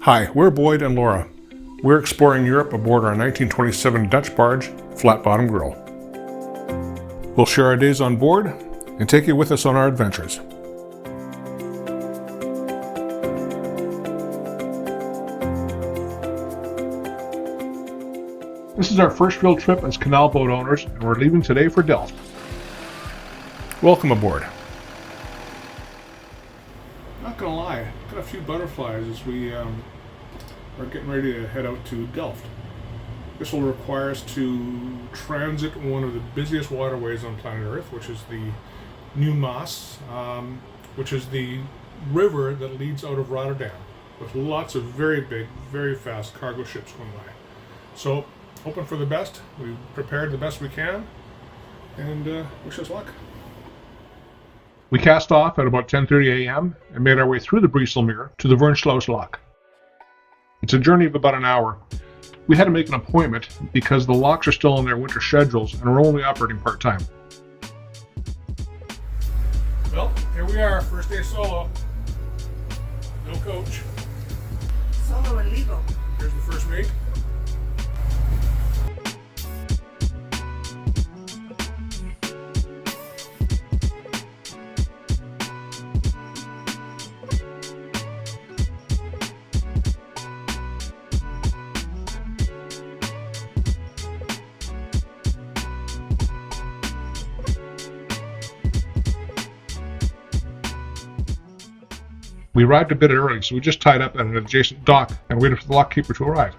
Hi, we're Boyd and Laura. We're exploring Europe aboard our 1927 Dutch barge, Flat Bottom Grill. We'll share our days on board and take you with us on our adventures. This is our first real trip as canal boat owners, and we're leaving today for Delft. Welcome aboard. Not gonna lie, got a few butterflies as we are getting ready to head out to Delft. This will require us to transit one of the busiest waterways on planet Earth, which is the New Maas, which is the river that leads out of Rotterdam, with lots of very big, very fast cargo ships going by. So, hoping for the best. We've prepared the best we can, and wish us luck. We cast off at about 10:30 a.m. and made our way through the Brieselmeer to the Vernslous lock. It's a journey of about an hour. We had to make an appointment because the locks are still on their winter schedules and are only operating part-time. Well, here we are, first day solo. No coach. Solo and legal. Here's the first mate. We arrived a bit early, so we just tied up at an adjacent dock and waited for the lockkeeper to arrive.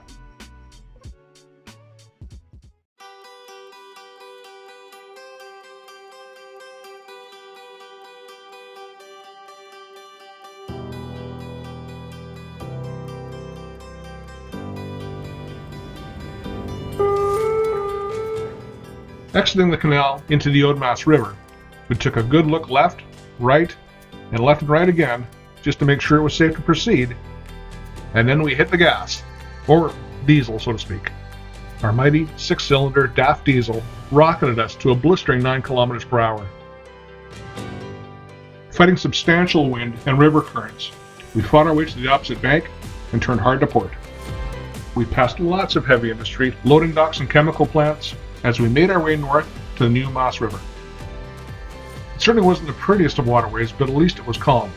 Exiting the canal into the Oudemaas River, we took a good look left, right, and left and right again, just to make sure it was safe to proceed, and then we hit the gas, or diesel, so to speak. Our mighty 6-cylinder DAF diesel rocketed us to a blistering 9 kilometers per hour. Fighting substantial wind and river currents, we fought our way to the opposite bank and turned hard to port. We passed lots of heavy industry, loading docks and chemical plants, as we made our way north to the New Maas River. It certainly wasn't the prettiest of waterways, but at least it was calm.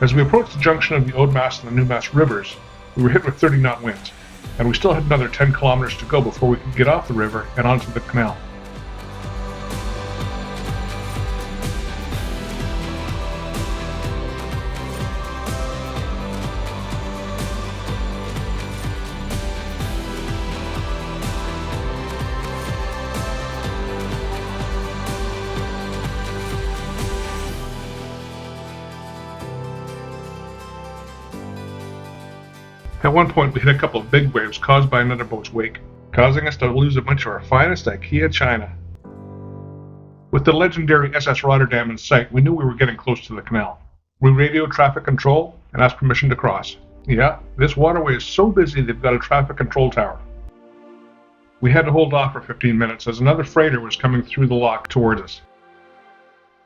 As we approached the junction of the Oudemaas and the New Maas rivers, we were hit with 30-knot winds, and we still had another 10 kilometers to go before we could get off the river and onto the canal. At one point, we hit a couple of big waves caused by another boat's wake, causing us to lose a bunch of our finest IKEA china. With the legendary SS Rotterdam in sight, we knew we were getting close to the canal. We radioed traffic control and asked permission to cross. Yeah, this waterway is so busy they've got a traffic control tower. We had to hold off for 15 minutes as another freighter was coming through the lock towards us.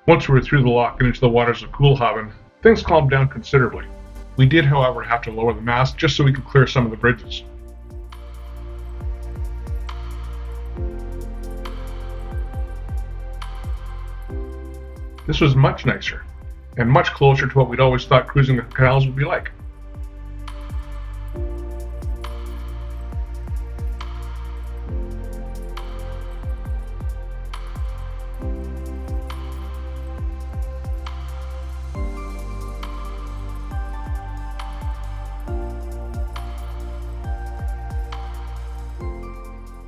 Once we were through the lock and into the waters of Koolhaven, things calmed down considerably. We did, however, have to lower the mast just so we could clear some of the bridges. This was much nicer, and much closer to what we'd always thought cruising the canals would be like.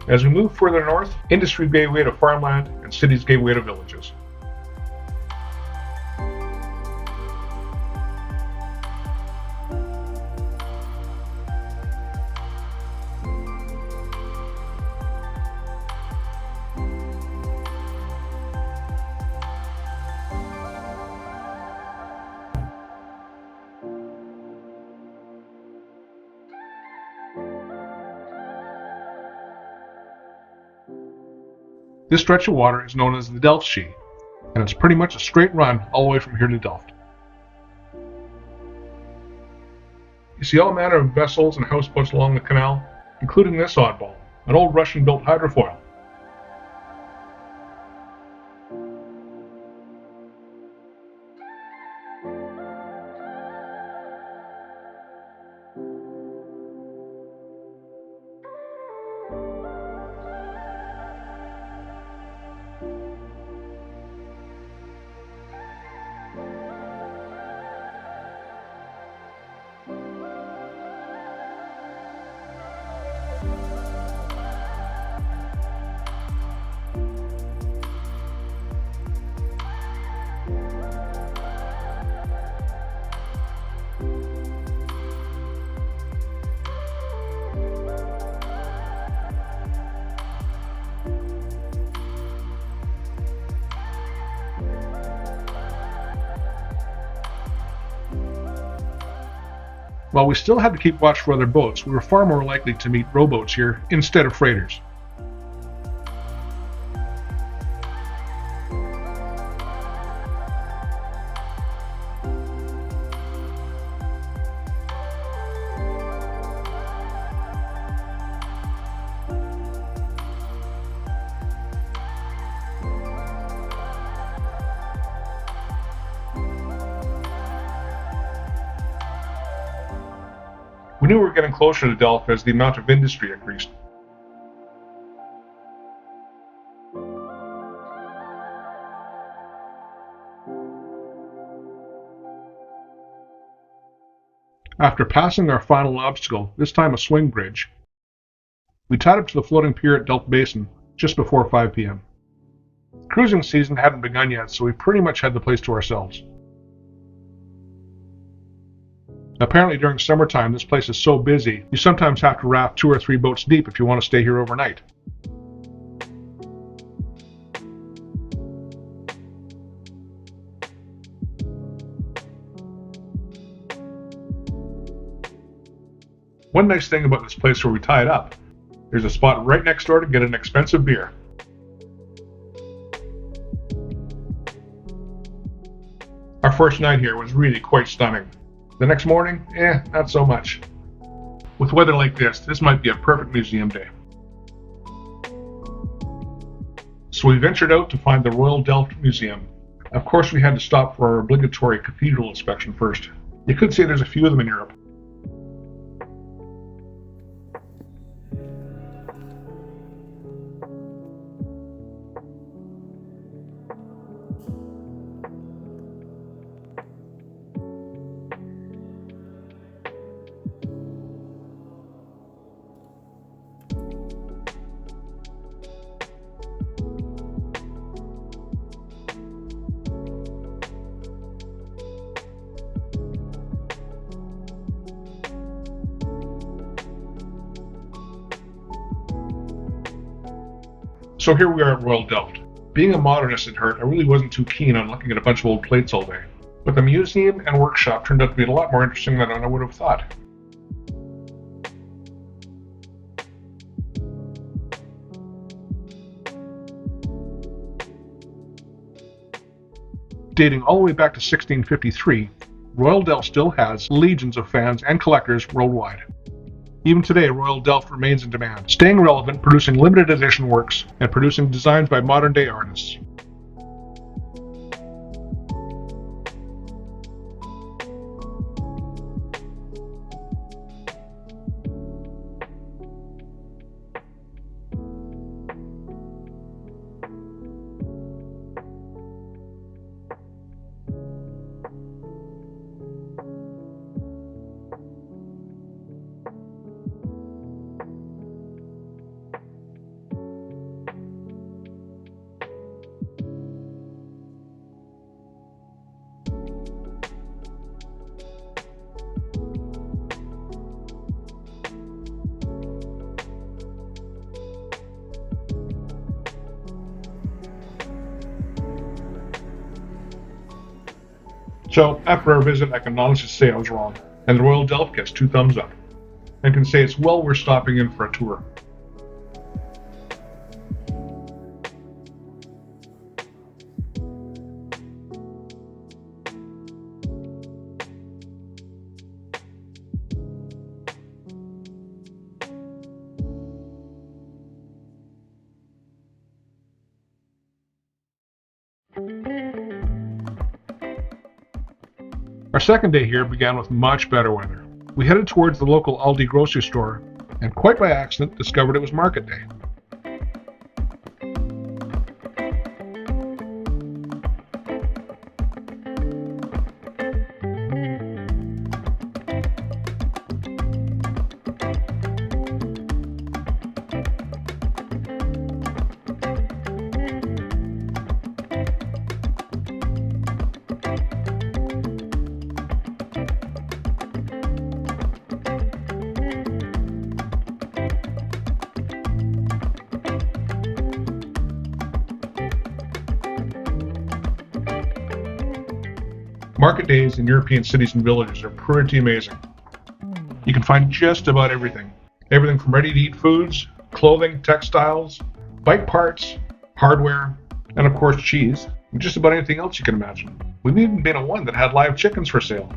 As we move further north, industry gave way to farmland and cities gave way to villages. This stretch of water is known as the Delft Sea, and it's pretty much a straight run all the way from here to Delft. You see all manner of vessels and houseboats along the canal, including this oddball, an old Russian-built hydrofoil. While we still had to keep watch for other boats, we were far more likely to meet rowboats here instead of freighters. We knew we were getting closer to Delft as the amount of industry increased. After passing our final obstacle, this time a swing bridge, we tied up to the floating pier at Delft Basin just before 5 p.m. Cruising season hadn't begun yet, so we pretty much had the place to ourselves. Apparently during summertime this place is so busy, you sometimes have to raft 2 or 3 boats deep if you want to stay here overnight. One nice thing about this place where we tied up, there's a spot right next door to get an expensive beer. Our first night here was really quite stunning. The next morning, not so much. With weather like this might be a perfect museum day. So we ventured out to find the Royal Delft Museum. Of course we had to stop for our obligatory cathedral inspection first. You could say there's a few of them in Europe. So here we are at Royal Delft. Being a modernist at heart, I really wasn't too keen on looking at a bunch of old plates all day. But the museum and workshop turned out to be a lot more interesting than I would have thought. Dating all the way back to 1653, Royal Delft still has legions of fans and collectors worldwide. Even today, Royal Delft remains in demand, staying relevant, producing limited edition works, and producing designs by modern-day artists. So, after our visit, I can honestly say I was wrong, and the Royal Delft gets 2 thumbs up, and can say it's well worth stopping in for a tour. Our second day here began with much better weather. We headed towards the local Aldi grocery store and quite by accident discovered it was market day. Market days in European cities and villages are pretty amazing. You can find just about everything. Everything from ready-to-eat foods, clothing, textiles, bike parts, hardware, and of course cheese, and just about anything else you can imagine. We've even been at one that had live chickens for sale.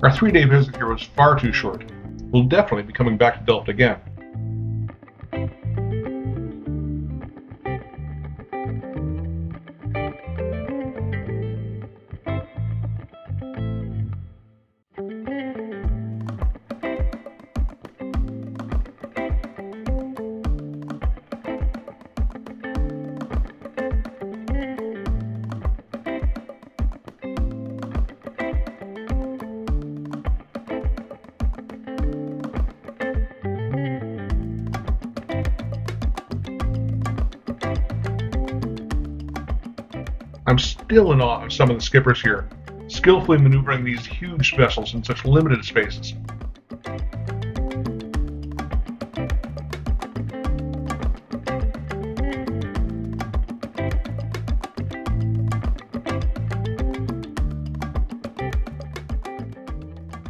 Our 3-day visit here was far too short. We'll definitely be coming back to Delft again. I'm still in awe of some of the skippers here, skillfully maneuvering these huge vessels in such limited spaces.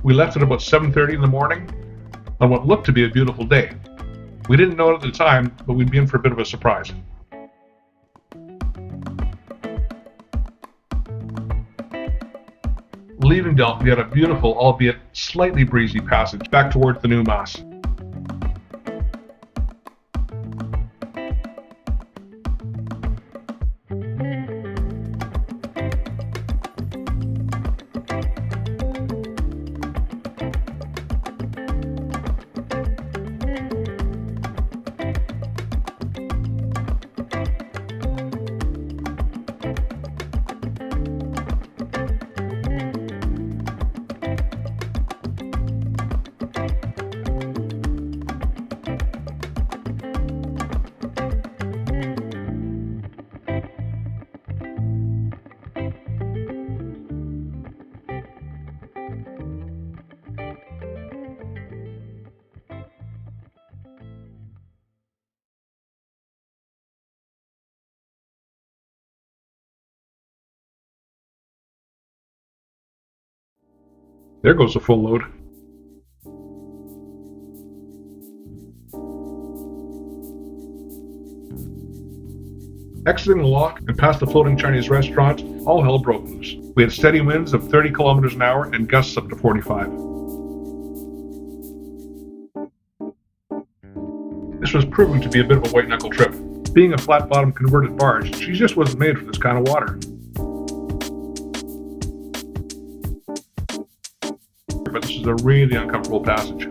We left at about 7:30 in the morning on what looked to be a beautiful day. We didn't know it at the time, but we'd be in for a bit of a surprise. Leaving Delft, we had a beautiful, albeit slightly breezy passage back towards the new Maas. There goes a full load. Exiting the lock and past the floating Chinese restaurant, all hell broke loose. We had steady winds of 30 kilometers an hour and gusts up to 45. This was proving to be a bit of a white-knuckle trip. Being a flat-bottom converted barge, she just wasn't made for this kind of water. But this is a really uncomfortable passage.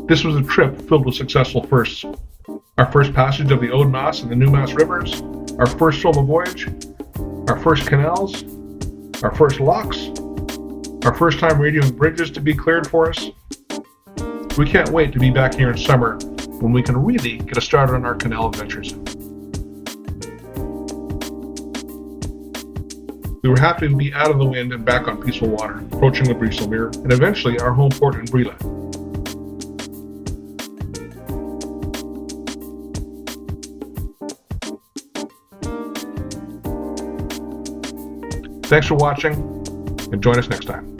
This was a trip filled with successful firsts. Our first passage of the Ode Maas and the New Maas rivers, our first solo voyage, our first canals, our first locks, our first time radioing bridges to be cleared for us. We can't wait to be back here in summer when we can really get a start on our canal adventures. We were happy to be out of the wind and back on peaceful water, approaching the Brieselmeer, and eventually our home port in Brielle. Thanks for watching, and join us next time.